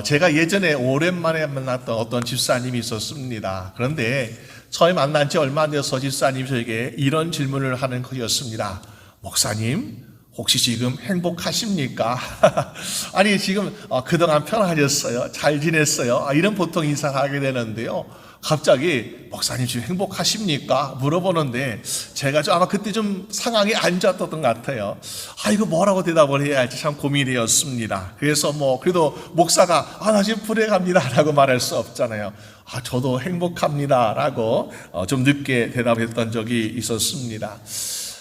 제가 예전에 오랜만에 만났던 어떤 집사님이 있었습니다. 그런데 처음 만난 지 얼마 안 돼서 집사님이 저에게 이런 질문을 하는 것이었습니다. 목사님, 혹시 지금 행복하십니까? 아니, 지금 그동안 편하셨어요? 잘 지냈어요? 이런 보통 인사를 하게 되는데요. 갑자기 목사님 지금 행복하십니까? 물어보는데 제가 아마 그때 좀 상황이 안 좋았던 것 같아요. 이거 뭐라고 대답을 해야 할지 참 고민이 되었습니다. 그래서 그래도 목사가 나 지금 불행합니다 라고 말할 수 없잖아요. 저도 행복합니다 라고 좀 늦게 대답했던 적이 있었습니다.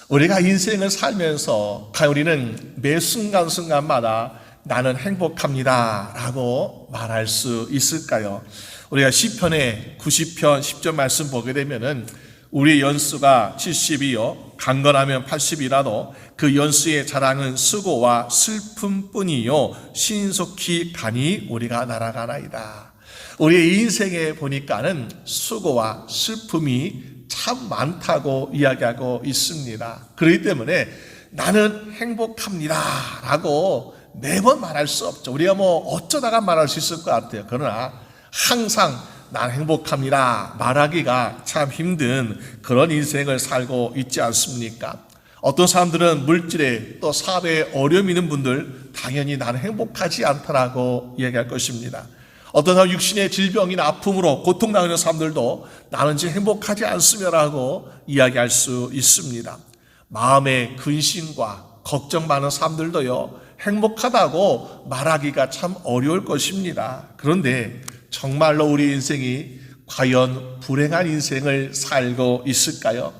우리가 인생을 살면서 우리는 매 순간순간마다 나는 행복합니다 라고 말할 수 있을까요? 우리가 시편의 90편 10절 말씀 보게 되면은 우리의 연수가 70이요 강건하면 80이라도 그 연수의 자랑은 수고와 슬픔뿐이요 신속히 가니 우리가 날아가나이다. 우리의 인생에 보니까는 수고와 슬픔이 참 많다고 이야기하고 있습니다. 그렇기 때문에 나는 행복합니다 라고 매번 말할 수 없죠. 우리가 어쩌다가 말할 수 있을 것 같아요. 그러나 항상 난 행복합니다 말하기가 참 힘든 그런 인생을 살고 있지 않습니까? 어떤 사람들은 물질에 또 사업에 어려움이 있는 분들 당연히 나는 행복하지 않다라고 이야기할 것입니다. 어떤 사람 육신의 질병이나 아픔으로 고통당하는 사람들도 나는 지금 행복하지 않으며라고 이야기할 수 있습니다. 마음의 근심과 걱정 많은 사람들도요 행복하다고 말하기가 참 어려울 것입니다. 그런데 정말로 우리 인생이 과연 불행한 인생을 살고 있을까요?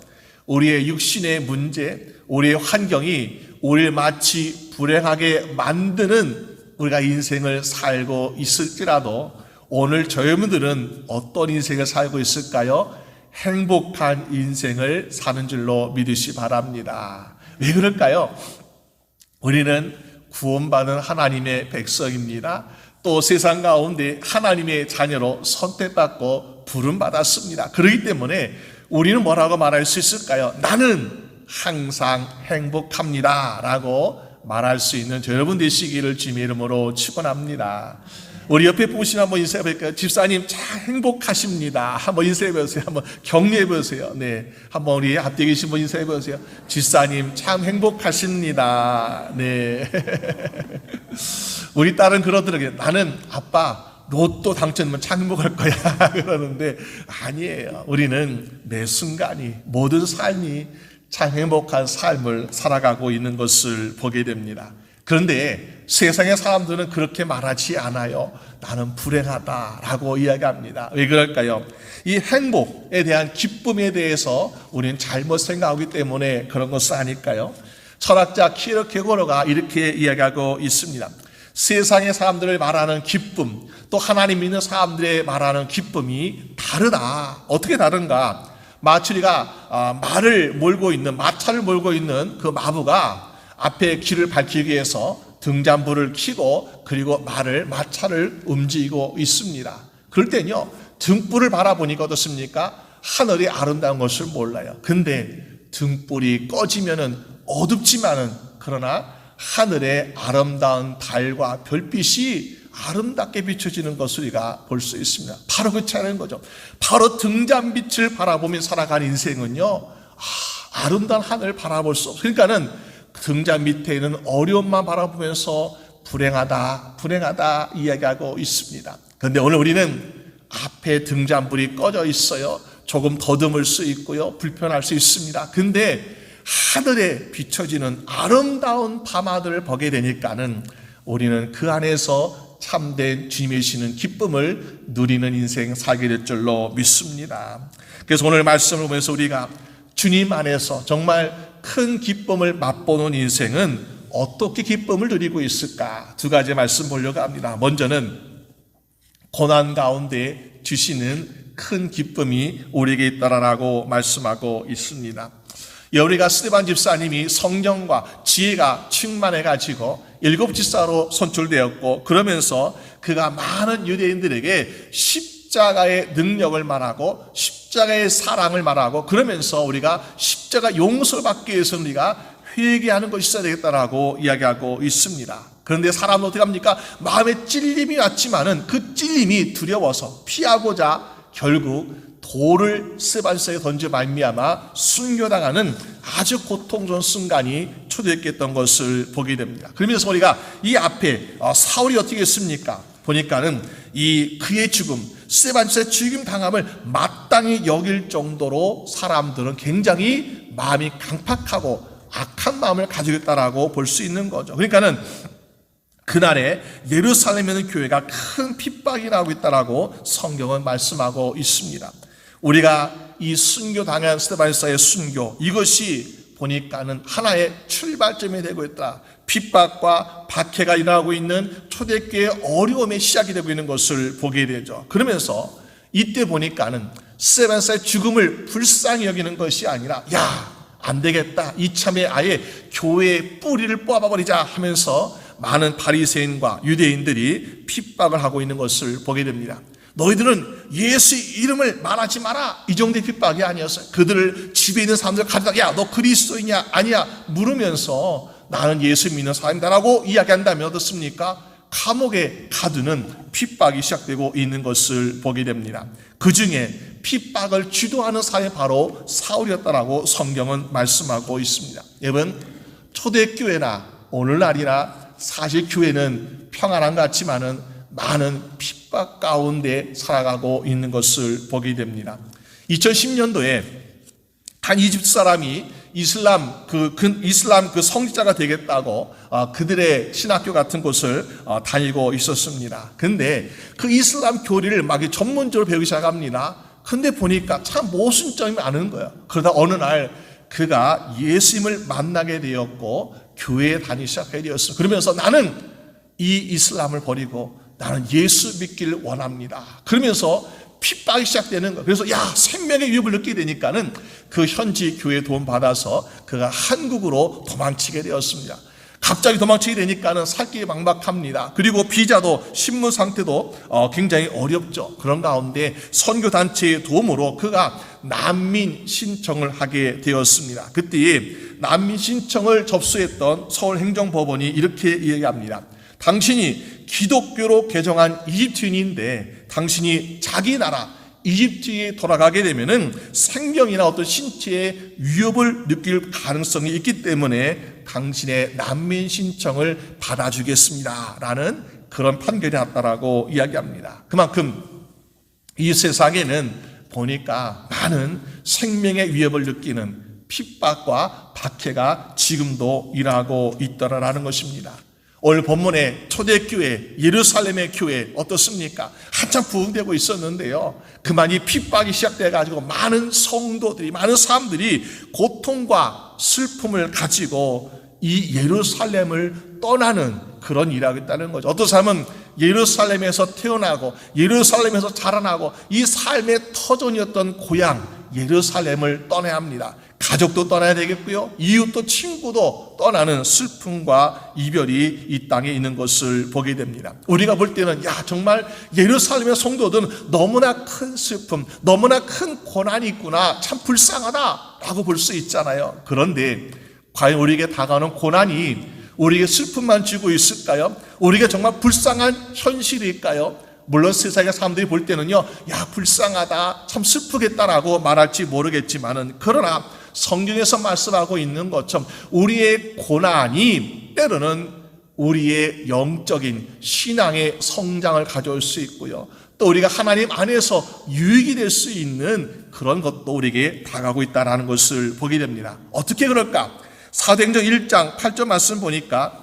우리의 육신의 문제, 우리의 환경이 우리를 마치 불행하게 만드는 우리가 인생을 살고 있을지라도 오늘 저희들은 어떤 인생을 살고 있을까요? 행복한 인생을 사는 줄로 믿으시 바랍니다. 왜 그럴까요? 우리는 구원받은 하나님의 백성입니다. 또 세상 가운데 하나님의 자녀로 선택받고 부름받았습니다. 그렇기 때문에 우리는 뭐라고 말할 수 있을까요? 나는 항상 행복합니다 라고 말할 수 있는 여러분 되시기를 주님의 이름으로 축원합니다. 우리 옆에 보시면 한번 인사해 볼까요? 집사님 참 행복하십니다. 한번 인사해 보세요. 한번 격려해 보세요. 네, 한번 우리 앞에 계신 분 인사해 보세요. 집사님 참 행복하십니다. 네. 우리 딸은 그러더라고요. 나는 아빠 로또 당첨되면 참 행복할 거야 그러는데 아니에요. 우리는 매 순간이 모든 삶이 참 행복한 삶을 살아가고 있는 것을 보게 됩니다. 그런데 세상의 사람들은 그렇게 말하지 않아요. 나는 불행하다라고 이야기합니다. 왜 그럴까요? 이 행복에 대한 기쁨에 대해서 우리는 잘못 생각하기 때문에 그런 것은 아닐까요? 철학자 키르케고르가 이렇게 이야기하고 있습니다. 세상의 사람들을 말하는 기쁨, 또 하나님 믿는 사람들의 말하는 기쁨이 다르다. 어떻게 다른가? 마치 우리가 마차를 몰고 있는 그 마부가 앞에 길을 밝히기 위해서 등잔불을 켜고 그리고 마차를 움직이고 있습니다. 그럴 때는요 등불을 바라보니까 어떻습니까? 하늘이 아름다운 것을 몰라요. 근데 등불이 꺼지면은 어둡지만은 그러나 하늘의 아름다운 달과 별빛이 아름답게 비춰지는 것을 우리가 볼 수 있습니다. 바로 그 차이는 거죠. 바로 등잔빛을 바라보며 살아가는 인생은요 아름다운 하늘을 바라볼 수 없어요. 그러니까는 등잔 밑에 있는 어려움만 바라보면서 불행하다 이야기하고 있습니다. 그런데 오늘 우리는 앞에 등잔불이 꺼져 있어요. 조금 더듬을 수 있고요 불편할 수 있습니다. 근데 하늘에 비춰지는 아름다운 밤하늘을 보게 되니까는 우리는 그 안에서 참된 주님이 주시는 기쁨을 누리는 인생 살게 될 줄로 믿습니다. 그래서 오늘 말씀을 보면서 우리가 주님 안에서 정말 큰 기쁨을 맛보는 인생은 어떻게 기쁨을 누리고 있을까? 두 가지 말씀 보려고 합니다. 먼저는 고난 가운데 주시는 큰 기쁨이 우리에게 있다라고 말씀하고 있습니다. 우리가 스데반 집사님이 성령과 지혜가 충만해가지고 7 집사로 선출되었고 그러면서 그가 많은 유대인들에게 십자가의 능력을 말하고 십자가의 사랑을 말하고 그러면서 우리가 십자가 용서를 받기 위해서는 우리가 회개하는 것이 있어야 되겠다라고 이야기하고 있습니다. 그런데 사람은 어떻게 합니까? 마음에 찔림이 왔지만은 그 찔림이 두려워서 피하고자 결국 돌을 스데반스에 던져 말미암아 순교당하는 아주 고통스러운 순간이 초대했던 것을 보게 됩니다. 그러면서 우리가 이 앞에 사울이 어떻게 했습니까? 보니까는 그의 죽음, 스데반스의 죽임 당함을 마땅히 여길 정도로 사람들은 굉장히 마음이 강팍하고 악한 마음을 가지고 있다라고 볼 수 있는 거죠. 그러니까는 그날에 예루살렘에 있는 교회가 큰 핍박이 나오고 있다라고 성경은 말씀하고 있습니다. 우리가 이 순교 당한 스데반스의 순교, 이것이 보니까는 하나의 출발점이 되고 있다. 핍박과 박해가 일어나고 있는 초대교회의 어려움의 시작이 되고 있는 것을 보게 되죠. 그러면서 이때 보니까는 스데반스의 죽음을 불쌍히 여기는 것이 아니라 안 되겠다, 이참에 아예 교회의 뿌리를 뽑아버리자 하면서 많은 바리새인과 유대인들이 핍박을 하고 있는 것을 보게 됩니다. 너희들은 예수 이름을 말하지 마라, 이 정도의 핍박이 아니었어요. 그들을 집에 있는 사람들 가져다 너 그리스도이냐 아니야 물으면서 나는 예수 믿는 사람이다라고 이야기한다면 어떻습니까? 감옥에 가두는 핍박이 시작되고 있는 것을 보게 됩니다. 그 중에 핍박을 주도하는 사람이 바로 사울이었다라고 성경은 말씀하고 있습니다. 여러분, 초대교회나 오늘날이나 사실 교회는 평안한 것 같지만은 많은 핍박 가운데 살아가고 있는 것을 보게 됩니다. 2010년도에 한 이집트 사람이 이슬람 그 성직자가 되겠다고 그들의 신학교 같은 곳을 다니고 있었습니다. 근데 그 이슬람 교리를 막 전문적으로 배우기 시작합니다. 근데 보니까 참 모순점이 많은 거예요. 그러다 어느 날 그가 예수님을 만나게 되었고 교회에 다니기 시작하게 되었습니다. 그러면서 나는 이 이슬람을 버리고 나는 예수 믿기를 원합니다. 그러면서 핍박이 시작되는 거예요. 그래서 생명의 위협을 느끼게 되니까는 그 현지 교회 도움 받아서 그가 한국으로 도망치게 되었습니다. 갑자기 도망치게 되니까는 살 길이 막막합니다. 그리고 비자도 신분 상태도 굉장히 어렵죠. 그런 가운데 선교단체의 도움으로 그가 난민 신청을 하게 되었습니다. 그때 난민 신청을 접수했던 서울행정법원이 이렇게 얘기합니다. 당신이 기독교로 개정한 이집트인인데 당신이 자기 나라 이집트에 돌아가게 되면은 생명이나 어떤 신체의 위협을 느낄 가능성이 있기 때문에 당신의 난민 신청을 받아주겠습니다 라는 그런 판결이 났다라고 이야기합니다. 그만큼 이 세상에는 보니까 많은 생명의 위협을 느끼는 핍박과 박해가 지금도 일하고 있더라라는 것입니다. 오늘 본문의 초대교회 예루살렘의 교회 어떻습니까? 한참 부흥되고 있었는데요, 그만 이 핍박이 시작돼가지고 많은 성도들이, 많은 사람들이 고통과 슬픔을 가지고 이 예루살렘을 떠나는 그런 일을 하고 있다는 거죠. 어떤 사람은 예루살렘에서 태어나고 예루살렘에서 자라나고 이 삶의 터전이었던 고향 예루살렘을 떠나야 합니다. 가족도 떠나야 되겠고요, 이웃도 친구도 떠나는 슬픔과 이별이 이 땅에 있는 것을 보게 됩니다. 우리가 볼 때는 정말 예루살렘의 성도들은 너무나 큰 슬픔, 너무나 큰 고난이 있구나, 참 불쌍하다라고 볼 수 있잖아요. 그런데 과연 우리에게 다가오는 고난이 우리에게 슬픔만 주고 있을까요? 우리에게 정말 불쌍한 현실일까요? 물론 세상의 사람들이 볼 때는요, 불쌍하다, 참 슬프겠다라고 말할지 모르겠지만은, 그러나 성경에서 말씀하고 있는 것처럼 우리의 고난이 때로는 우리의 영적인 신앙의 성장을 가져올 수 있고요, 또 우리가 하나님 안에서 유익이 될 수 있는 그런 것도 우리에게 다가오고 있다는 것을 보게 됩니다. 어떻게 그럴까? 사도행전 1장 8절 말씀 보니까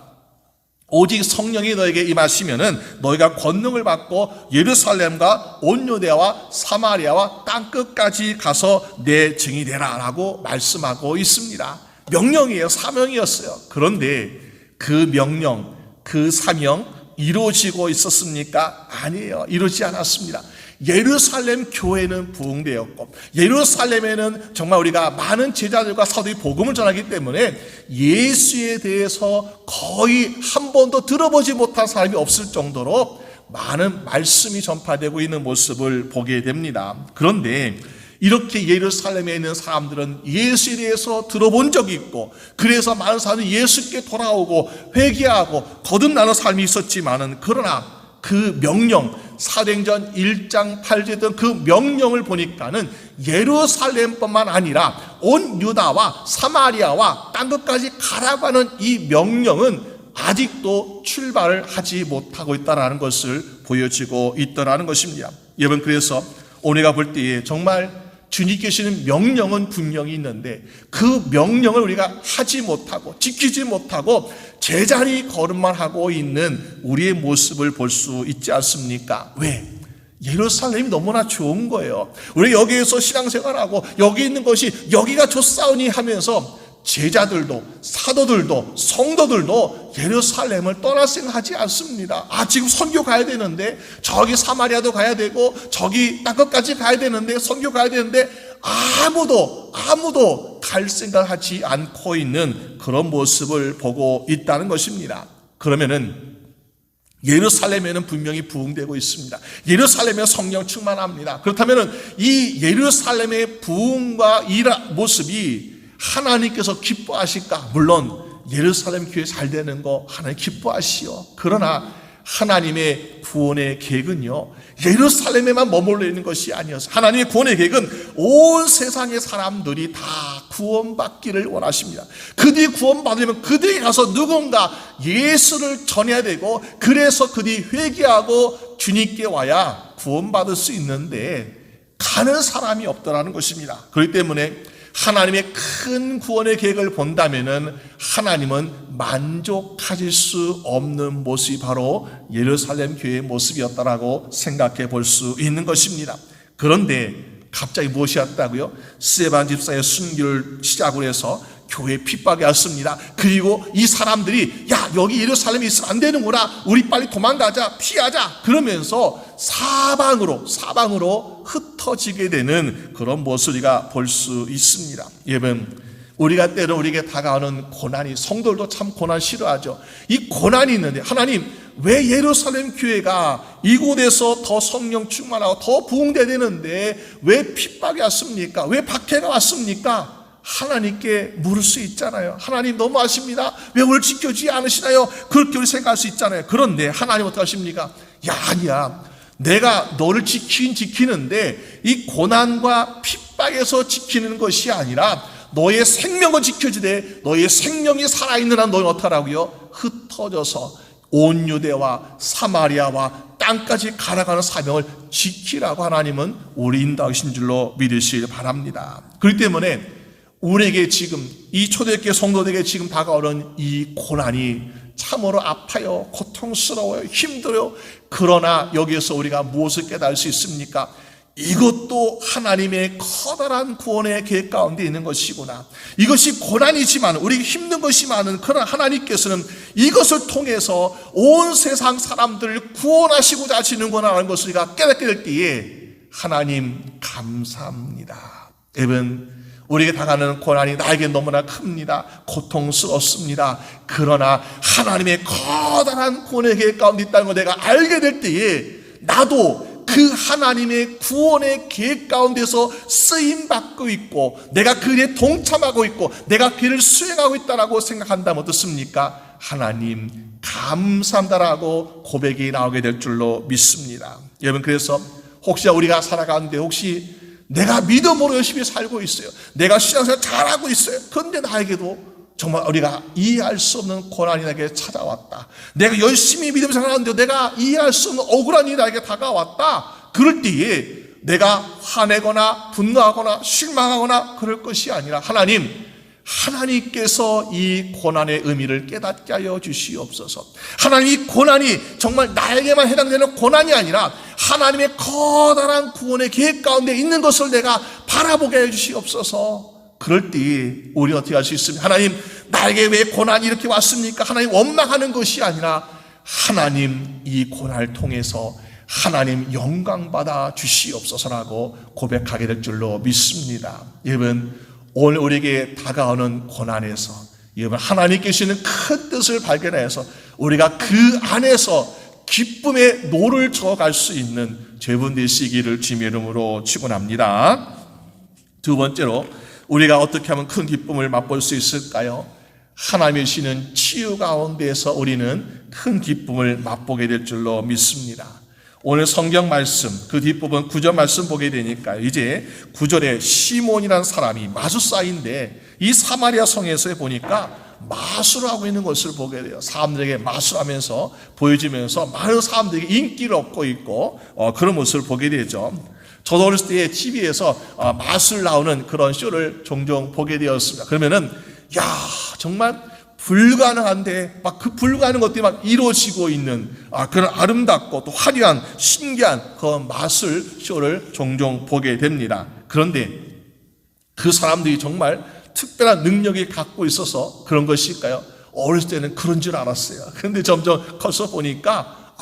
오직 성령이 너에게 임하시면은 너희가 권능을 받고 예루살렘과 온 유대와 사마리아와 땅끝까지 가서 내 증이 되라 라고 말씀하고 있습니다. 명령이에요. 사명이었어요. 그런데 그 명령, 그 사명 이루어지고 있었습니까? 아니에요. 이루어지지 않았습니다. 예루살렘 교회는 부흥되었고 예루살렘에는 정말 우리가 많은 제자들과 사도의 복음을 전하기 때문에 예수에 대해서 거의 한 번도 들어보지 못한 사람이 없을 정도로 많은 말씀이 전파되고 있는 모습을 보게 됩니다. 그런데 이렇게 예루살렘에 있는 사람들은 예수에 대해서 들어본 적이 있고, 그래서 많은 사람들이 예수께 돌아오고 회개하고 거듭나는 삶이 있었지만은, 그러나 그 명령, 사도행전 1장 8절에 그 명령을 보니까는 예루살렘뿐만 아니라 온 유다와 사마리아와 딴 것까지 가라고 하는 이 명령은 아직도 출발을 하지 못하고 있다는 것을 보여지고 있다는 것입니다. 여러분, 그래서 오늘가 볼 때에 정말 주님께 주시는 명령은 분명히 있는데, 그 명령을 우리가 하지 못하고 지키지 못하고 제자리 걸음만 하고 있는 우리의 모습을 볼 수 있지 않습니까? 왜? 예루살렘이 너무나 좋은 거예요. 우리 여기에서 신앙생활하고 여기 있는 것이 여기가 좋사오니 하면서 제자들도 사도들도 성도들도 예루살렘을 떠날 생각하지 않습니다. 지금 선교 가야 되는데, 저기 사마리아도 가야 되고 저기 딴 것까지 가야 되는데, 선교 가야 되는데 아무도 갈 생각하지 않고 있는 그런 모습을 보고 있다는 것입니다. 그러면은 예루살렘에는 분명히 부흥되고 있습니다. 예루살렘에 성령 충만합니다. 그렇다면 이 예루살렘의 부흥과 이 모습이 하나님께서 기뻐하실까? 물론 예루살렘 교회 잘 되는 거 하나님 기뻐하시오. 그러나 하나님의 구원의 계획은요, 예루살렘에만 머물러 있는 것이 아니어서 하나님의 구원의 계획은 온 세상의 사람들이 다 구원받기를 원하십니다. 그들이 구원받으려면 그들이 가서 누군가 예수를 전해야 되고, 그래서 그들이 회개하고 주님께 와야 구원받을 수 있는데 가는 사람이 없더라는 것입니다. 그렇기 때문에 하나님의 큰 구원의 계획을 본다면은 하나님은 만족하실 수 없는 모습이 바로 예루살렘 교회의 모습이었다라고 생각해 볼 수 있는 것입니다. 그런데 갑자기 무엇이 왔다고요? 스데반 집사의 순교를 시작으로 해서 교회 핍박이 왔습니다. 그리고 이 사람들이 여기 예루살렘에 있으면 안 되는구나, 우리 빨리 도망가자, 피하자, 그러면서 사방으로 흩어지게 되는 그런 모습을 우리가 볼 수 있습니다. 여러분, 우리가 때로 우리에게 다가오는 고난이, 성도들도 참 고난 싫어하죠. 이 고난이 있는데 하나님, 왜 예루살렘 교회가 이곳에서 더 성령 충만하고 더 부흥돼야 되는데 왜 핍박이 왔습니까? 왜 박해가 왔습니까? 하나님께 물을 수 있잖아요. 하나님 너무 아십니다. 왜 오늘 지켜주지 않으시나요? 그렇게 우리 생각할 수 있잖아요. 그런데 하나님 어떻게 하십니까? 아니야, 내가 너를 지키는데 이 고난과 핍박에서 지키는 것이 아니라 너의 생명을 지켜주되, 너의 생명이 살아있는 한 너는 어떡하라고요? 흩어져서 온 유대와 사마리아와 땅까지 가라가는 사명을 지키라고 하나님은 우리 인도하신 줄로 믿으시길 바랍니다. 그렇기 때문에 우리에게 지금 이 초대교회 성도들에게 지금 다가오는 이 고난이 참으로 아파요, 고통스러워요, 힘들어요. 그러나 여기에서 우리가 무엇을 깨달을 수 있습니까? 이것도 하나님의 커다란 구원의 계획 가운데 있는 것이구나. 이것이 고난이지만, 우리에게 힘든 것이지만, 그러나 하나님께서는 이것을 통해서 온 세상 사람들을 구원하시고자 하시는구나 하는 것을 우리가 깨닫게 될 때에 하나님 감사합니다. 여러분, 우리에게 당하는 고난이 나에게 너무나 큽니다. 고통스럽습니다. 그러나 하나님의 커다란 구원의 계획 가운데 있다는 걸 내가 알게 될 때에 나도 그 하나님의 구원의 계획 가운데서 쓰임받고 있고, 내가 그 일에 동참하고 있고, 내가 그 일을 수행하고 있다고 생각한다면 어떻습니까? 하나님 감사합니다라고 고백이 나오게 될 줄로 믿습니다. 여러분, 그래서 혹시 우리가 살아가는데 혹시 내가 믿음으로 열심히 살고 있어요, 내가 신앙생활 잘하고 있어요, 그런데 나에게도 정말 우리가 이해할 수 없는 고난이 나에게 찾아왔다, 내가 열심히 믿음 생활하는데 내가 이해할 수 없는 억울한 일이 나에게 다가왔다. 그럴 때에 내가 화내거나 분노하거나 실망하거나 그럴 것이 아니라 하나님께서 이 고난의 의미를 깨닫게 하여 주시옵소서. 하나님, 이 고난이 정말 나에게만 해당되는 고난이 아니라 하나님의 커다란 구원의 계획 가운데 있는 것을 내가 바라보게 해 주시옵소서. 그럴 때 우리 어떻게 할 수 있습니까? 하나님, 나에게 왜 고난이 이렇게 왔습니까? 하나님 원망하는 것이 아니라 하나님, 이 고난을 통해서 하나님 영광받아 주시옵소서라고 고백하게 될 줄로 믿습니다. 여러분, 오늘 우리에게 다가오는 고난에서 여러분, 하나님께 주시는 큰 뜻을 발견해서 우리가 그 안에서 기쁨의 노를 저어갈 수 있는 죄분 되시기를 주님의 이름으로 축원합니다. 두 번째로 우리가 어떻게 하면 큰 기쁨을 맛볼 수 있을까요? 하나님의 주시는 치유 가운데에서 우리는 큰 기쁨을 맛보게 될 줄로 믿습니다. 오늘 성경 말씀 그 뒷부분 9절 말씀 보게 되니까 이제 9절에 시몬이라는 사람이 마술사인데 이 사마리아 성에서 보니까 마술을 하고 있는 것을 보게 돼요. 사람들에게 마술하면서 보여주면서 많은 사람들에게 인기를 얻고 있고 그런 모습을 보게 되죠. 저도 어렸을 때 TV에서 마술 나오는 그런 쇼를 종종 보게 되었습니다. 그러면은 야 정말 불가능한데 막 그 불가능한 것들이 막 이루어지고 있는 그런 아름답고 또 화려한 신기한 그런 마술 쇼를 종종 보게 됩니다. 그런데 그 사람들이 정말 특별한 능력이 갖고 있어서 그런 것일까요? 어렸을 때는 그런 줄 알았어요. 그런데 점점 커서 보니까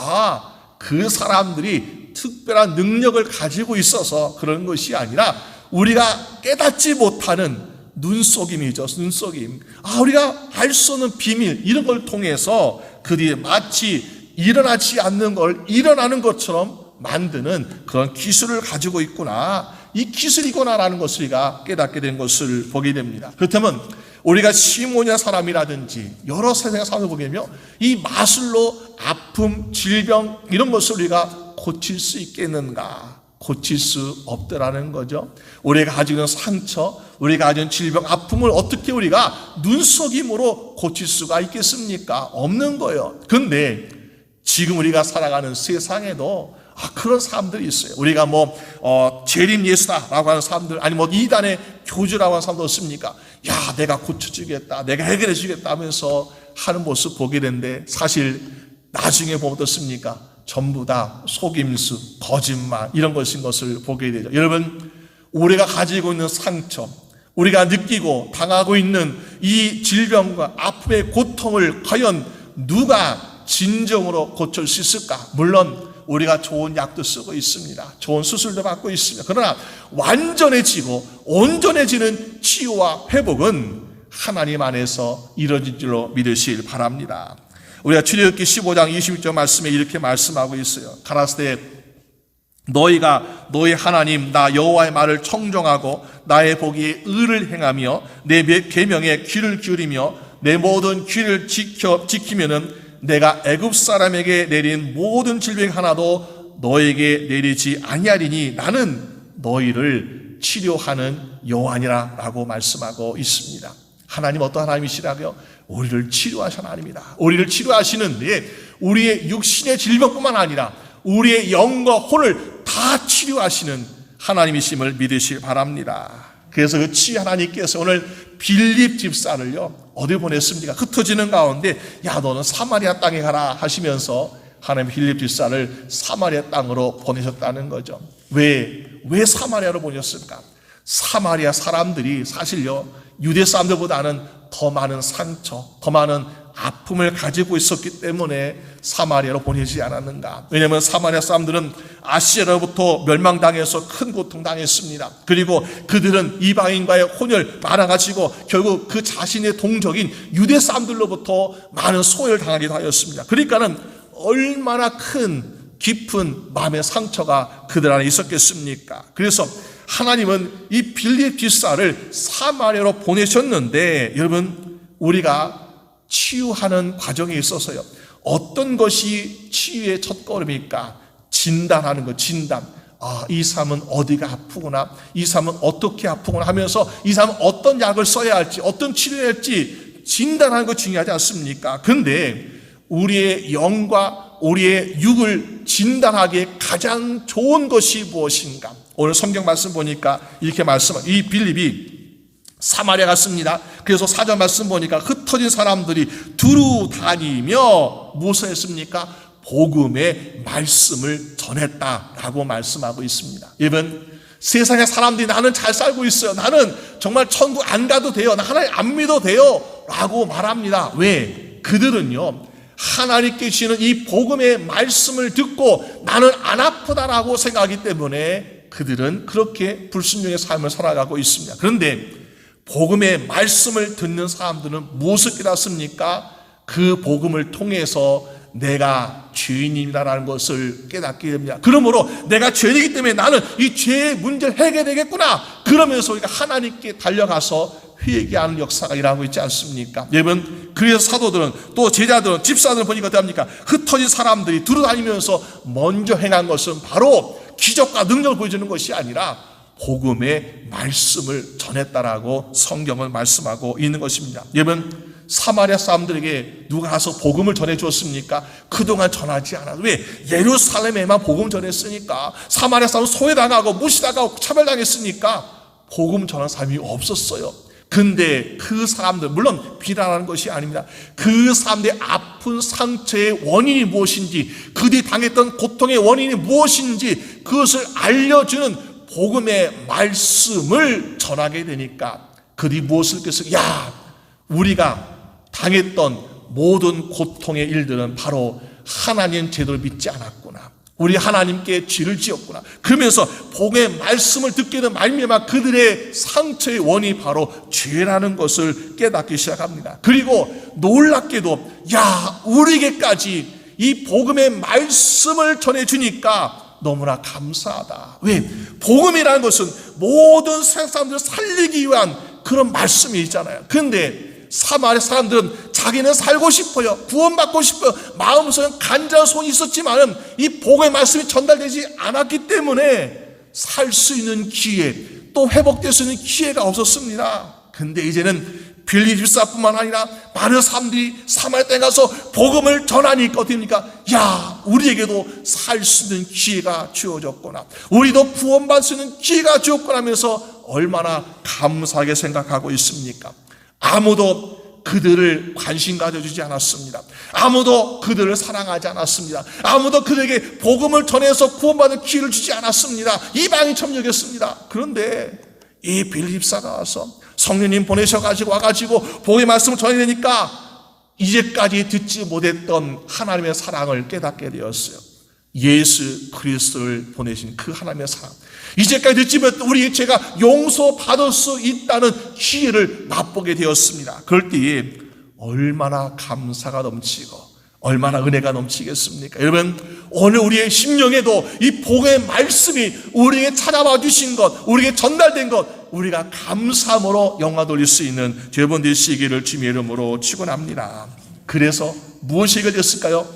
그 사람들이 특별한 능력을 가지고 있어서 그런 것이 아니라 우리가 깨닫지 못하는 눈속임이죠. 눈속임. 우리가 알 수 없는 비밀 이런 걸 통해서 그들이 마치 일어나지 않는 걸 일어나는 것처럼 만드는 그런 기술을 가지고 있구나. 이 기술이구나라는 것을 우리가 깨닫게 된 것을 보게 됩니다. 그렇다면 우리가 시몬이나 사람이라든지 여러 세상의 사람을 보게 되면 이 마술로 아픔, 질병 이런 것을 우리가 고칠 수 있겠는가? 고칠 수 없더라는 거죠. 우리가 가지고 있는 상처, 우리가 가지고 있는 질병, 아픔을 어떻게 우리가 눈속임으로 고칠 수가 있겠습니까? 없는 거예요. 그런데 지금 우리가 살아가는 세상에도 그런 사람들이 있어요. 우리가 재림 예수다라고 하는 사람들, 아니 이단의 교주라고 하는 사람도 없습니까? 내가 고쳐주겠다, 내가 해결해 주겠다 하면서 하는 모습 보게 되는데 사실 나중에 보면 어떻습니까? 전부 다 속임수, 거짓말 이런 것인 것을 보게 되죠. 여러분, 우리가 가지고 있는 상처, 우리가 느끼고 당하고 있는 이 질병과 아픔의 고통을 과연 누가 진정으로 고칠 수 있을까? 물론 우리가 좋은 약도 쓰고 있습니다. 좋은 수술도 받고 있습니다. 그러나 완전해지고 온전해지는 치유와 회복은 하나님 안에서 이루어질 줄로 믿으시길 바랍니다. 우리가 출애굽기 15장 26절 말씀에 이렇게 말씀하고 있어요. 가라사대 너희가 너희 하나님 나 여호와의 말을 청종하고 나의 보기에 의를 행하며 내 계명에 귀를 기울이며 내 모든 귀를 지키면은 내가 애굽 사람에게 내린 모든 질병 하나도 너에게 내리지 아니하리니 나는 너희를 치료하는 여호와니라 라고 말씀하고 있습니다. 하나님 어떤 하나님이시라고요? 우리를 치료하시는 하나님입니다. 우리를 치료하시는데 우리의 육신의 질병뿐만 아니라 우리의 영과 혼을 다 치료하시는 하나님이심을 믿으시기 바랍니다. 그래서 그 치유 하나님께서 오늘 빌립 집사를요 어디 보냈습니까? 흩어지는 가운데 너는 사마리아 땅에 가라 하시면서 하나님 빌립 집사를 사마리아 땅으로 보내셨다는 거죠. 왜 사마리아로 보냈을까? 사마리아 사람들이 사실요 유대 사람들보다는 더 많은 상처, 더 많은 아픔을 가지고 있었기 때문에 사마리아로 보내지 않았는가? 왜냐하면 사마리아 사람들은 아시아로부터 멸망당해서 큰 고통당했습니다. 그리고 그들은 이방인과의 혼혈 많아가지고 결국 그 자신의 동족인 유대 사람들로부터 많은 소외를 당하기도 하였습니다. 그러니까는 얼마나 큰 깊은 마음의 상처가 그들 안에 있었겠습니까? 그래서 하나님은 이 빌립 집사를 사마리아로 보내셨는데 여러분 우리가 치유하는 과정에 있어서요 어떤 것이 치유의 첫걸음일까? 진단하는 것, 진단. 이 사람은 어디가 아프구나, 이 사람은 어떻게 아프구나 하면서 이 사람은 어떤 약을 써야 할지, 어떤 치료해야 할지 진단하는 것 중요하지 않습니까? 그런데 우리의 영과 우리의 육을 진단하기에 가장 좋은 것이 무엇인가? 오늘 성경 말씀 보니까 이렇게 말씀합니다. 이 빌립이 사마리아 갔습니다. 그래서 4절 말씀 보니까 흩어진 사람들이 두루 다니며 무엇을 했습니까? 복음의 말씀을 전했다라고 말씀하고 있습니다. 여러분, 세상의 사람들이 나는 잘 살고 있어요, 나는 정말 천국 안 가도 돼요, 나 하나님 안 믿어도 돼요 라고 말합니다. 왜? 그들은요 하나님께 주시는 이 복음의 말씀을 듣고 나는 안 아프다라고 생각하기 때문에 그들은 그렇게 불순종의 삶을 살아가고 있습니다. 그런데 복음의 말씀을 듣는 사람들은 무엇을 깨닫습니까? 그 복음을 통해서 내가 죄인이라는 것을 깨닫게 됩니다. 그러므로 내가 죄인이기 때문에 나는 이 죄의 문제를 해결되겠구나, 그러면서 우리가 하나님께 달려가서 회개하는 역사가 일어나고 있지 않습니까? 여러분, 그래서 사도들은 또 제자들은 집사들은 보니까 어떻게 합니까? 흩어진 사람들이 두루다니면서 먼저 행한 것은 바로 기적과 능력을 보여주는 것이 아니라 복음의 말씀을 전했다라고 성경은 말씀하고 있는 것입니다. 여러분, 사마리아 사람들에게 누가 가서 복음을 전해 주었습니까? 그동안 전하지 않아도. 왜? 예루살렘에만 복음 전했으니까. 사마리아 사람은 소외당하고 무시당하고 차별당했으니까 복음 전하는 사람이 없었어요. 근데 그 사람들, 물론 비난하는 것이 아닙니다. 그 사람들의 아픈 상처의 원인이 무엇인지, 그들이 당했던 고통의 원인이 무엇인지 그것을 알려주는 복음의 말씀을 전하게 되니까 그들이 무엇을 느꼈어요? 야, 우리가 당했던 모든 고통의 일들은 바로 하나님 제도를 믿지 않았구나. 우리 하나님께 죄를 지었구나. 그러면서 복음의 말씀을 듣게 된 말미암아 그들의 상처의 원인이 바로 죄라는 것을 깨닫기 시작합니다. 그리고 놀랍게도 야, 우리에게까지 이 복음의 말씀을 전해주니까 너무나 감사하다. 왜? 복음이라는 것은 모든 세상 사람들을 살리기 위한 그런 말씀이 있잖아요. 그런데 사마리아 사람들은 자기는 살고 싶어요. 구원받고 싶어요. 마음속에 간절한 소원이 있었지만은 이 복음의 말씀이 전달되지 않았기 때문에 살 수 있는 기회, 또 회복될 수 있는 기회가 없었습니다. 근데 이제는 빌립 집사뿐만 아니라 많은 사람들이 사마리아 땅에 가서 복음을 전하니까 어떻습니까? 야, 우리에게도 살 수 있는 기회가 주어졌구나. 우리도 구원받을 수 있는 기회가 주었구나 하면서 얼마나 감사하게 생각하고 있습니까? 아무도 그들을 관심 가져주지 않았습니다. 아무도 그들을 사랑하지 않았습니다. 아무도 그들에게 복음을 전해서 구원받을 기회를 주지 않았습니다. 이방인 처럼 여겼습니다. 그런데 이 빌립사가 와서 성령님 보내셔가지고 와가지고 복음의 말씀을 전해야 되니까 이제까지 듣지 못했던 하나님의 사랑을 깨닫게 되었어요. 예수 그리스도를 보내신 그 하나님의 사랑, 이제까지 듣지 못했던 우리의 죄가 용서받을 수 있다는 기회를 맛보게 되었습니다. 그럴 때에 얼마나 감사가 넘치고 얼마나 은혜가 넘치겠습니까? 여러분, 오늘 우리의 심령에도 이 복음의 말씀이 우리에게 찾아와 주신 것, 우리에게 전달된 것, 우리가 감사함으로 영화 돌릴 수 있는 여러분 되시기를 주님의 이름으로 축원합니다. 그래서 무엇이 해결됐을까요?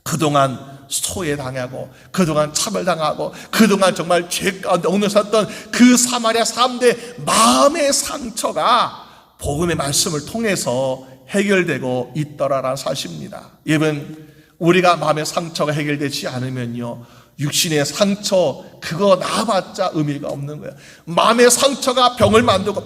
그동안 소외당하고 그동안 차별당하고 그동안 정말 죄 가운데 옥내섰던 그 사마리아 사람들의 마음의 상처가 복음의 말씀을 통해서 해결되고 있더라라는 사실입니다. 여러분, 우리가 마음의 상처가 해결되지 않으면요, 육신의 상처 그거 나아봤자 의미가 없는 거예요. 마음의 상처가 병을 만들고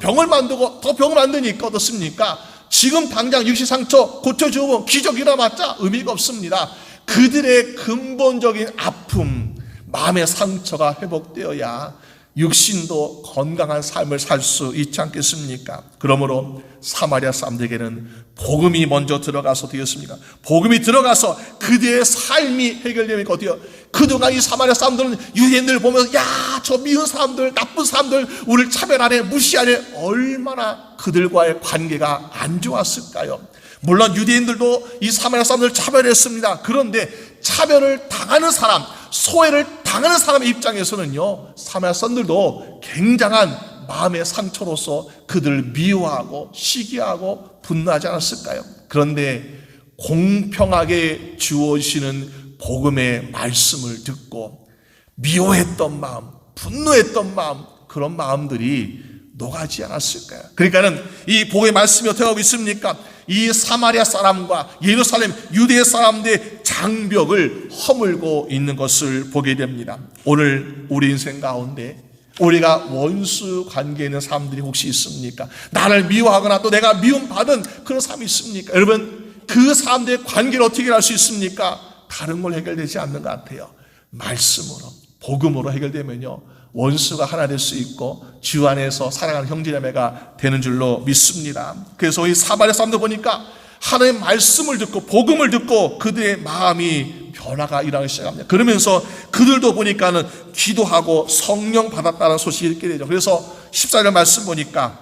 더 병을 만드니까 어떻습니까? 지금 당장 육신 상처 고쳐주고 기적 일어났자 의미가 없습니다. 그들의 근본적인 아픔, 마음의 상처가 회복되어야 육신도 건강한 삶을 살 수 있지 않겠습니까? 그러므로 사마리아 사람들에게는 복음이 먼저 들어가서 되었습니다. 복음이 들어가서 그들의 삶이 해결되면 어때요? 그동안 이 사마리아 사람들은 유대인들을 보면서 야, 저 미운 사람들, 나쁜 사람들, 우리를 차별하네, 무시하네, 얼마나 그들과의 관계가 안 좋았을까요? 물론 유대인들도 이 사마리아 사람들을 차별했습니다. 그런데 차별을 당하는 사람, 소외를 당하는 사람의 입장에서는요, 사마리아 사람들도 굉장한 마음의 상처로서 그들을 미워하고 시기하고 분노하지 않았을까요? 그런데 공평하게 주어지는 복음의 말씀을 듣고 미워했던 마음, 분노했던 마음, 그런 마음들이 녹아지 않았을까요? 그러니까는 이 복음의 말씀이 어떻게 하고 있습니까? 이 사마리아 사람과 예루살렘 유대 사람들의 장벽을 허물고 있는 것을 보게 됩니다. 오늘 우리 인생 가운데 우리가 원수 관계에 있는 사람들이 혹시 있습니까? 나를 미워하거나 또 내가 미움받은 그런 사람이 있습니까? 여러분, 그 사람들의 관계를 어떻게 할 수 있습니까? 다른 걸 해결되지 않는 것 같아요. 말씀으로, 복음으로 해결되면요, 원수가 하나 될 수 있고 주 안에서 사랑하는 형제자매가 되는 줄로 믿습니다. 그래서 이 사마리아 사람들 보니까 하나님의 말씀을 듣고 복음을 듣고 그들의 마음이 변화가 일어나기 시작합니다. 그러면서 그들도 보니까는 기도하고 성령 받았다는 소식이 있게 되죠. 그래서 14절 말씀 보니까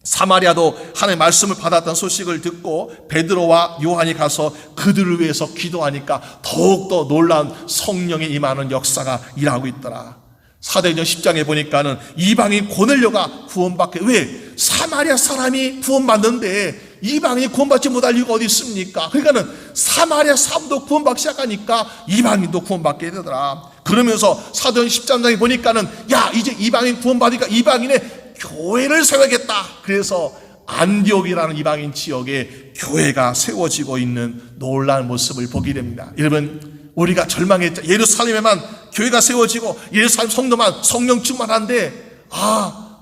사마리아도 하나님의 말씀을 받았다는 소식을 듣고 베드로와 요한이 가서 그들을 위해서 기도하니까 더욱더 놀라운 성령이 임하는 역사가 일하고 있더라. 사도행전 10장에 보니까는 이방인 고넬료가 구원받게, 왜? 사마리아 사람이 구원받는데 이방인이 구원받지 못할 이유가 어디 있습니까? 그러니까는 사마리아 사람도 구원받기 시작하니까 이방인도 구원받게 되더라. 그러면서 사도행전 13장에 보니까는 야, 이제 이방인 구원받으니까 이방인의 교회를 세워야겠다. 그래서 안디옥이라는 이방인 지역에 교회가 세워지고 있는 놀라운 모습을 보게 됩니다. 여러분, 우리가 절망했죠. 예루살렘에만 교회가 세워지고 예루살렘 성도만 성령 충만한데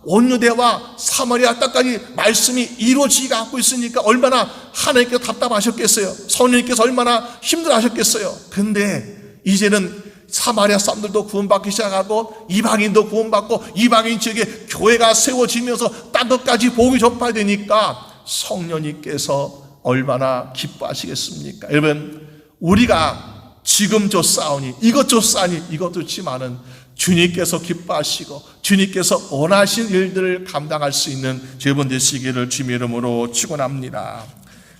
온유대와 사마리아 땅까지 말씀이 이루어지지 않고 있으니까 얼마나 하나님께서 답답하셨겠어요. 성령님께서 얼마나 힘들어하셨겠어요. 근데 이제는 사마리아 사람들도 구원받기 시작하고 이방인도 구원받고 이방인 지역에 교회가 세워지면서 땅 끝까지 복음이 전파되니까 성령님께서 얼마나 기뻐하시겠습니까? 여러분, 우리가 지금 쫓사오니 이것 쫓사니 이것 쫓지만은 주님께서 기뻐하시고 주님께서 원하신 일들을 감당할 수 있는 여러분 되시기를 주님의 이름으로 축원합니다.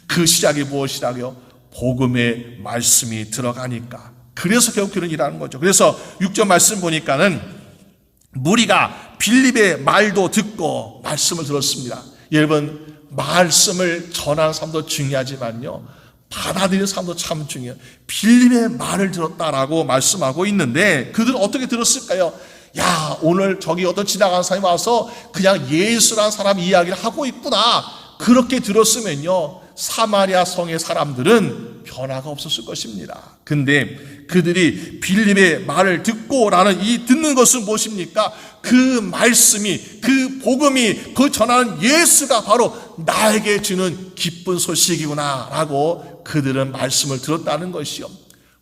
그 시작이 무엇이라고요? 복음의 말씀이 들어가니까. 그래서 결국 그런 일하는 거죠. 그래서 6절 말씀 보니까는 무리가 빌립의 말도 듣고 말씀을 들었습니다. 여러분, 말씀을 전하는 사람도 중요하지만요, 받아들이는 사람도 참 중요해요. 빌립의 말을 들었다라고 말씀하고 있는데 그들은 어떻게 들었을까요? 야, 오늘 저기 어떤 지나가는 사람이 와서 그냥 예수라는 사람 이야기를 하고 있구나. 그렇게 들었으면요, 사마리아 성의 사람들은 변화가 없었을 것입니다. 근데 그들이 빌립의 말을 듣고라는 이 듣는 것은 무엇입니까? 그 말씀이, 그 복음이, 그 전하는 예수가 바로 나에게 주는 기쁜 소식이구나 라고 그들은 말씀을 들었다는 것이요.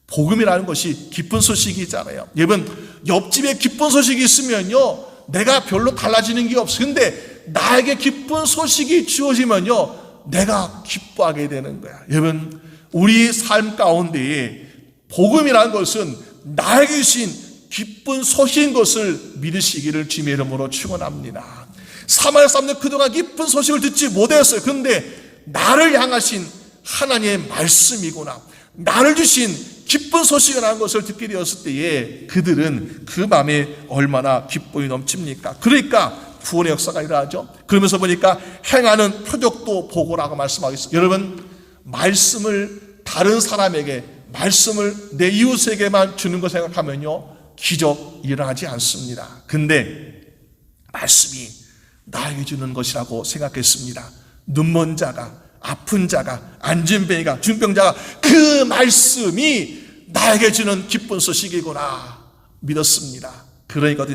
복음이라는 것이 기쁜 소식이잖아요. 여러분, 옆집에 기쁜 소식이 있으면요, 내가 별로 달라지는 게 없어요. 근데 나에게 기쁜 소식이 주어지면요, 내가 기뻐하게 되는 거야. 여러분, 우리 삶 가운데에 복음이라는 것은 나에게 주신 기쁜 소식인 것을 믿으시기를 주님의 이름으로 축원합니다. 사마리아 사람들 그동안 기쁜 소식을 듣지 못했어요. 그런데 나를 향하신 하나님의 말씀이구나, 나를 주신 기쁜 소식이라는 것을 듣게 되었을 때에 그들은 그 마음에 얼마나 기쁨이 넘칩니까? 그러니까 구원의 역사가 일어나죠. 그러면서 보니까 행하는 표적도 보고라고 말씀하겠습니다. 여러분, 말씀을 다른 사람에게, 말씀을 내 이웃에게만 주는 것 생각하면요, 기적 일어나지 않습니다. 근데 말씀이 나에게 주는 것이라고 생각했습니다. 눈먼 자가, 아픈 자가, 안진뱅이가, 중병자가 그 말씀이 나에게 주는 기쁜 소식이구나 믿었습니다. 그러니까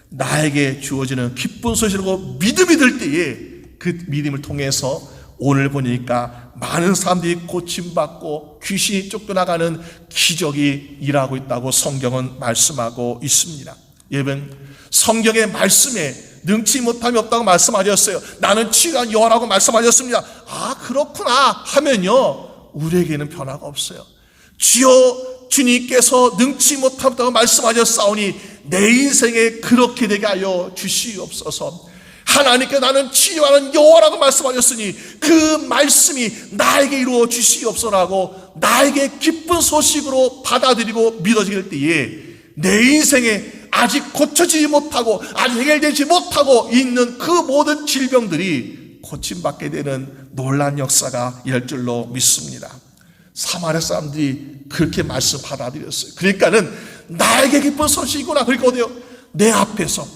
나에게 주어지는 기쁜 소식이라고 믿음이 들 때에 그 믿음을 통해서 오늘 보니까 많은 사람들이 고침받고 귀신이 쫓겨나가는 기적이 일하고 있다고 성경은 말씀하고 있습니다. 여러분, 성경의 말씀에 능치 못함이 없다고 말씀하셨어요. 나는 치유한 여호와라고 말씀하셨습니다. 그렇구나 하면요, 우리에게는 변화가 없어요. 주여, 주님께서 능치 못하다고 말씀하셨사오니 내 인생에 그렇게 되게 하여 주시옵소서. 하나님께 나는 치유하는 여호와라고 말씀하셨으니 그 말씀이 나에게 이루어 주시옵소서라고 나에게 기쁜 소식으로 받아들이고 믿어질 때에 내 인생에 아직 고쳐지지 못하고 아직 해결되지 못하고 있는 그 모든 질병들이 고침받게 되는 놀라운 역사가 일어날 줄로 믿습니다. 사마리아 사람들이 그렇게 말씀 받아들였어요. 그러니까는 나에게 기쁜 소식이구나. 그러니까 어때요? 내 앞에서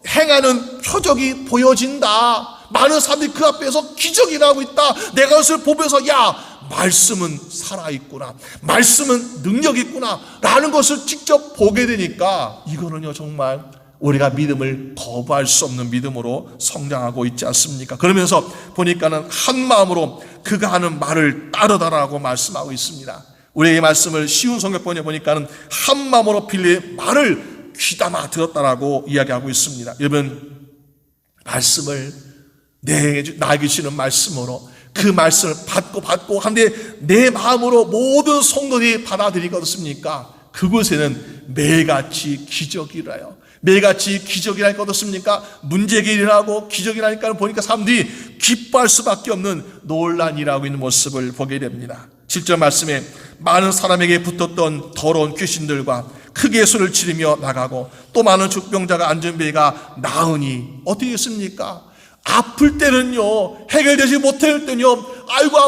행하는 표적이 보여진다. 많은 사람들이 그 앞에서 기적이 일어나고 있다. 내가 그것을 보면서 말씀은 살아있구나, 말씀은 능력이 있구나 라는 것을 직접 보게 되니까 이거는요, 정말 우리가 믿음을 거부할 수 없는 믿음으로 성장하고 있지 않습니까? 그러면서 보니까는 한 마음으로 그가 하는 말을 따르다라고 말씀하고 있습니다. 우리의 말씀을 쉬운 성경번역에 보니까는 한 마음으로 빌립의 말을 귀담아 들었다라고 이야기하고 있습니다. 여러분, 말씀을 나에게 주시는 말씀으로 그 말씀을 받고 한데 내 마음으로 모든 성도들이 받아들이고 어떻습니까? 그곳에는 매일같이 기적이 일어나요. 매일같이 기적이 일어나니까 어떻습니까? 문제가 일어나고 기적이 일어나니까 보니까 사람들이 기뻐할 수밖에 없는 놀란 일하고 있는 모습을 보게 됩니다. 7절 말씀에 많은 사람에게 붙었던 더러운 귀신들과 크게 소리를 지르며 나가고 또 많은 죽병자가 앉은 배가 나으니 어떻게 했습니까? 아플 때는요, 해결되지 못할 때는요, 아이고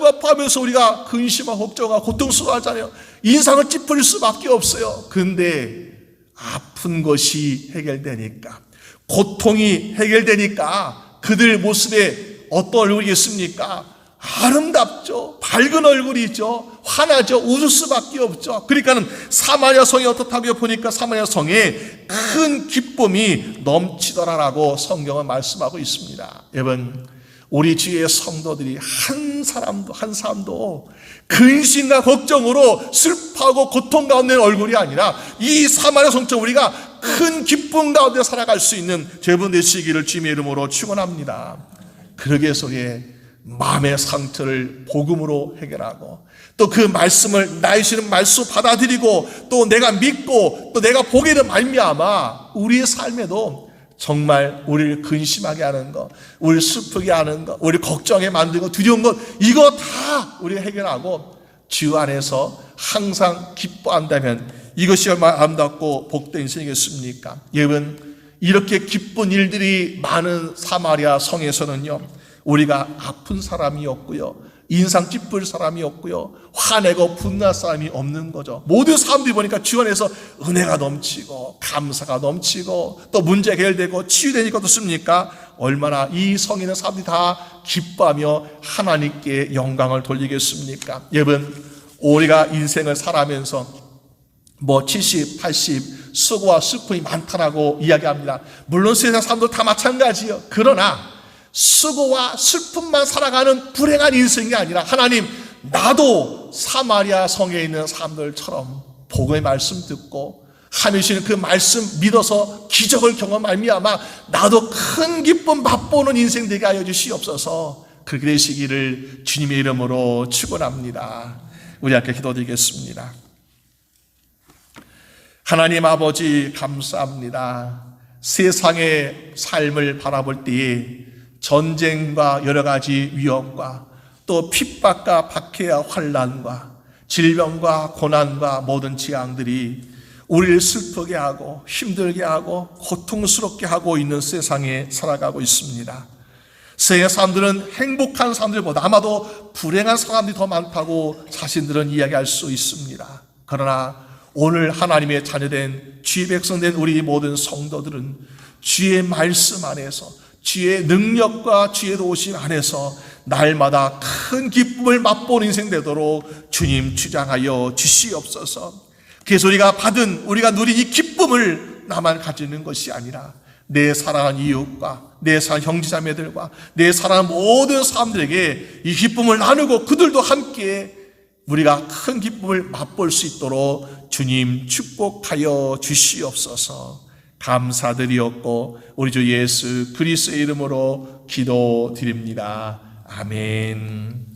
아파 하면서 우리가 근심하고 걱정하고 고통스러워하잖아요. 인상을 찌푸릴 수밖에 없어요. 근데 아픈 것이 해결되니까, 고통이 해결되니까 그들 모습에 어떤 얼굴이겠습니까? 아름답죠. 밝은 얼굴이죠. 환하죠. 웃을 수밖에 없죠. 그러니까는 사마리아 성이 어떻다고요? 보니까 사마리아 성에 큰 기쁨이 넘치더라라고 성경은 말씀하고 있습니다. 여러분, 우리 주위의 성도들이 한 사람도 근심과 걱정으로 슬퍼하고 고통 가운데 얼굴이 아니라 이 사마리아 성처럼 우리가 큰 기쁨 가운데 살아갈 수 있는 여러분 되시기를 주님의 이름으로 축원합니다. 그러기 위해서 우리의 마음의 상처를 복음으로 해결하고 또 그 말씀을 나의 주시는 말씀 받아들이고 또 내가 믿고 또 내가 보게 된 말미암아 우리의 삶에도 정말 우리를 근심하게 하는 것, 우리를 슬프게 하는 것, 우리를 걱정에 만들고 두려운 것, 이거 다 우리가 해결하고 주 안에서 항상 기뻐한다면 이것이 얼마나 아름답고 복된 인생이겠습니까? 여러분, 이렇게 기쁜 일들이 많은 사마리아 성에서는요, 우리가 아픈 사람이 없고요, 인상 찌푸릴 사람이 없고요, 화내고 분노할 사람이 없는 거죠. 모든 사람들이 보니까 주 안에서 은혜가 넘치고 감사가 넘치고 또 문제 해결되고 치유되니까 어떻습니까? 얼마나 이 성에 있는 사람들이 다 기뻐하며 하나님께 영광을 돌리겠습니까? 여러분, 우리가 인생을 살아가면서 70, 80 수고와 슬픔이 많다라고 이야기합니다. 물론 세상 사람들 다 마찬가지요. 그러나 수고와 슬픔만 살아가는 불행한 인생이 아니라 하나님, 나도 사마리아 성에 있는 사람들처럼 복음의 말씀 듣고 하나님이시는 그 말씀 믿어서 기적을 경험할 말미암아 나도 큰 기쁨 맛보는 인생 되게 하여 주시옵소서. 그렇게 되시기를 주님의 이름으로 축원합니다. 우리 함께 기도드리겠습니다. 하나님 아버지, 감사합니다. 세상의 삶을 바라볼 때에 전쟁과 여러 가지 위협과 또 핍박과 박해와 환난과 질병과 고난과 모든 재앙들이 우리를 슬프게 하고 힘들게 하고 고통스럽게 하고 있는 세상에 살아가고 있습니다. 세상의 사람들은 행복한 사람들보다 아마도 불행한 사람들이 더 많다고 자신들은 이야기할 수 있습니다. 그러나 오늘 하나님의 자녀된 주의 백성된 우리 모든 성도들은 주의 말씀 안에서 주의 능력과 주의 도우심 안에서 날마다 큰 기쁨을 맛보는 인생 되도록 주님 주장하여 주시옵소서. 그래서 우리가 누린 이 기쁨을 나만 가지는 것이 아니라 내 사랑하는 이웃과 내 사랑하는 형제자매들과 내 사랑하는 모든 사람들에게 이 기쁨을 나누고 그들도 함께 우리가 큰 기쁨을 맛볼 수 있도록 주님 축복하여 주시옵소서. 감사드리옵고 우리 주 예수 그리스도의 이름으로 기도드립니다. 아멘.